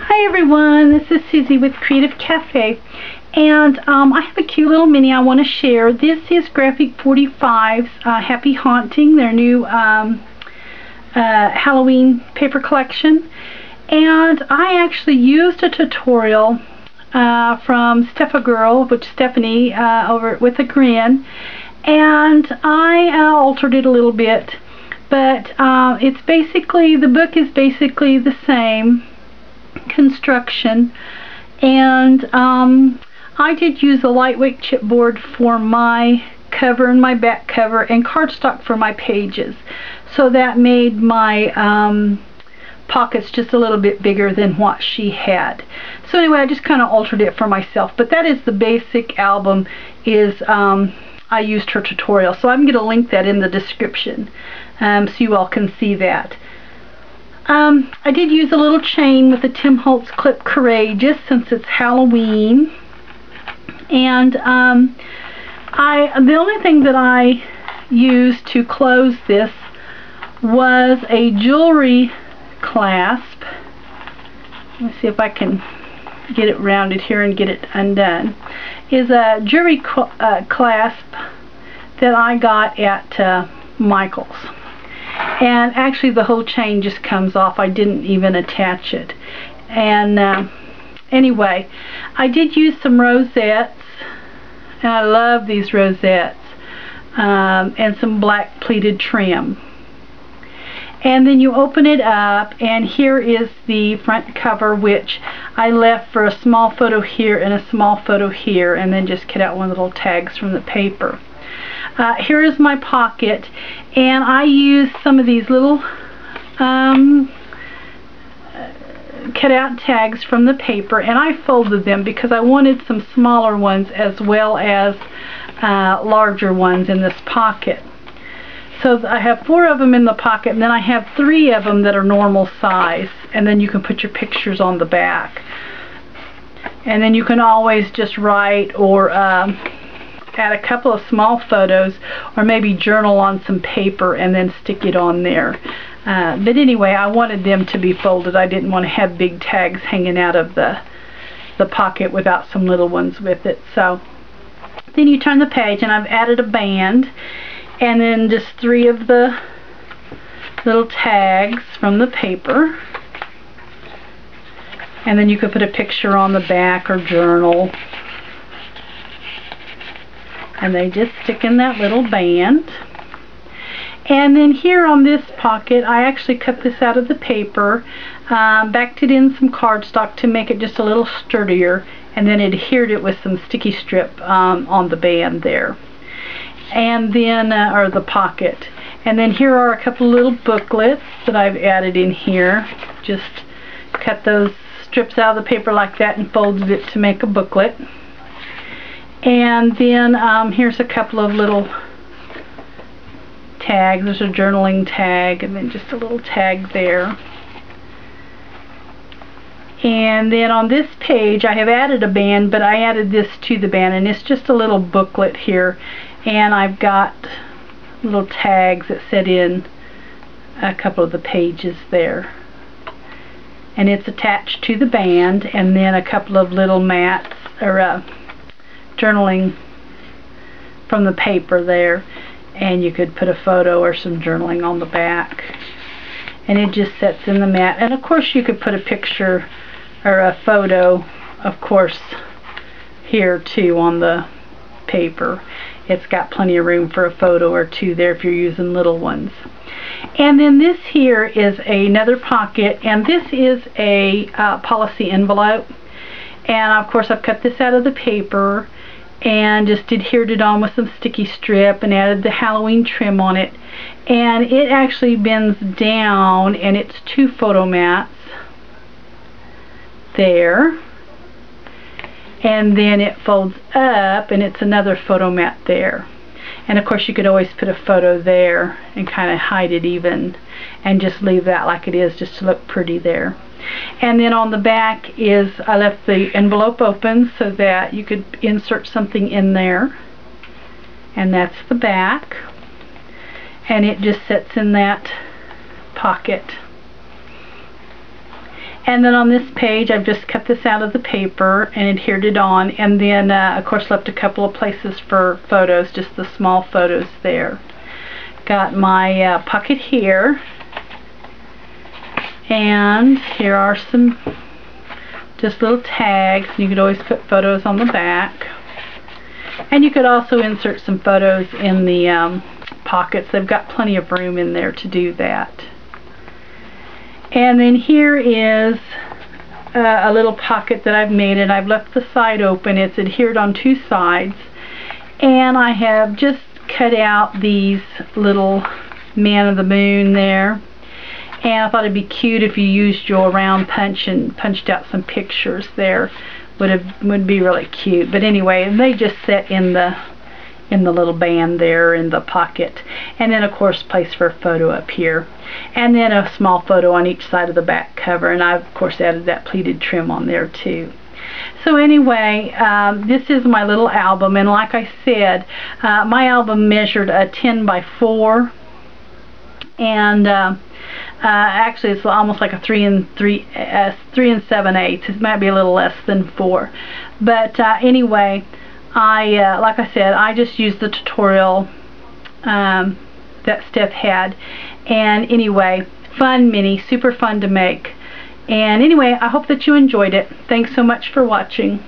Hi everyone, this is Susie with Creative Cafe, and I have a cute little mini I want to share. This is Graphic 45's Happy Haunting, their new Halloween paper collection, and I actually used a tutorial from Girl, which Stephanie over with a Grin, and I altered it a little bit, but it's basically, the book is basically the same construction, and I did use a lightweight chipboard for my cover and my back cover, and cardstock for my pages, so that made my pockets just a little bit bigger than what she had. So anyway, I just kind of altered it for myself, but that is the basic album. Is I used her tutorial, so I'm going to link that in the description so you all can see that. I did use a little chain with the Tim Holtz clip Courageous, since it's Halloween, and the only thing that I used to close this was a jewelry clasp. Let me see if I can get it rounded here and get it undone. Is a jewelry clasp that I got at Michael's. And actually the whole chain just comes off. I didn't even attach it. And anyway, I did use some rosettes, and I love these rosettes, and some black pleated trim. And then you open it up, and here is the front cover, which I left for a small photo here and a small photo here, and then just cut out one of the little tags from the paper. Here is my pocket, and I used some of these little cut out tags from the paper, and I folded them because I wanted some smaller ones as well as larger ones in this pocket. So I have 4 of them in the pocket, and then I have 3 of them that are normal size, and then you can put your pictures on the back. And then you can always just write or add a couple of small photos, or maybe journal on some paper and then stick it on there. But anyway, I wanted them to be folded. I didn't want to have big tags hanging out of the pocket without some little ones with it. So then you turn the page, and I've added a band, and then just 3 of the little tags from the paper, and then you could put a picture on the back or journal, and they just stick in that little band. And then here on this pocket, I actually cut this out of the paper, backed it in some cardstock to make it just a little sturdier, and then adhered it with some sticky strip on the band there, and then or the pocket. And then here are a couple of little booklets that I've added in here. Just cut those strips out of the paper like that and folded it to make a booklet. And then here's a couple of little tags. There's a journaling tag, and then just a little tag there. And then on this page I have added a band, but I added this to the band, and it's just a little booklet here, and I've got little tags that set in a couple of the pages there, and it's attached to the band, and then a couple of little mats or journaling from the paper there, and you could put a photo or some journaling on the back, and it just sets in the mat. And of course you could put a picture or a photo, of course, here too on the paper. It's got plenty of room for a photo or 2 there if you're using little ones. And then this here is another pocket, and this is a policy envelope, and of course I've cut this out of the paper and just adhered it on with some sticky strip and added the Halloween trim on it, and it actually bends down, and it's 2 photo mats there, and then it folds up, and it's another photo mat there. And of course you could always put a photo there and kind of hide it even, and just leave that like it is, just to look pretty there. And then on the back is, I left the envelope open so that you could insert something in there, and that's the back, and it just sits in that pocket. And then on this page, I've just cut this out of the paper and adhered it on, and then of course left a couple of places for photos, just the small photos there. Got my pocket here, and here are some just little tags. You could always put photos on the back, and you could also insert some photos in the pockets. They've got plenty of room in there to do that. And then here is a little pocket that I've made, and I've left the side open. It's adhered on two sides, and I have just cut out these little man of the moon there, and I thought it'd be cute if you used your round punch and punched out some pictures there. Would be really cute. But anyway, they just sit in the little band there in the pocket, and then of course place for a photo up here, and then a small photo on each side of the back cover, and I've of course added that pleated trim on there too. So anyway, this is my little album, and like I said, my album measured a 10 by 4, and actually it's almost like a 3 and 7/8. It might be a little less than 4, but anyway, like I said, I just used the tutorial that Steph had, and anyway, fun mini, super fun to make. And anyway, I hope that you enjoyed it. Thanks so much for watching.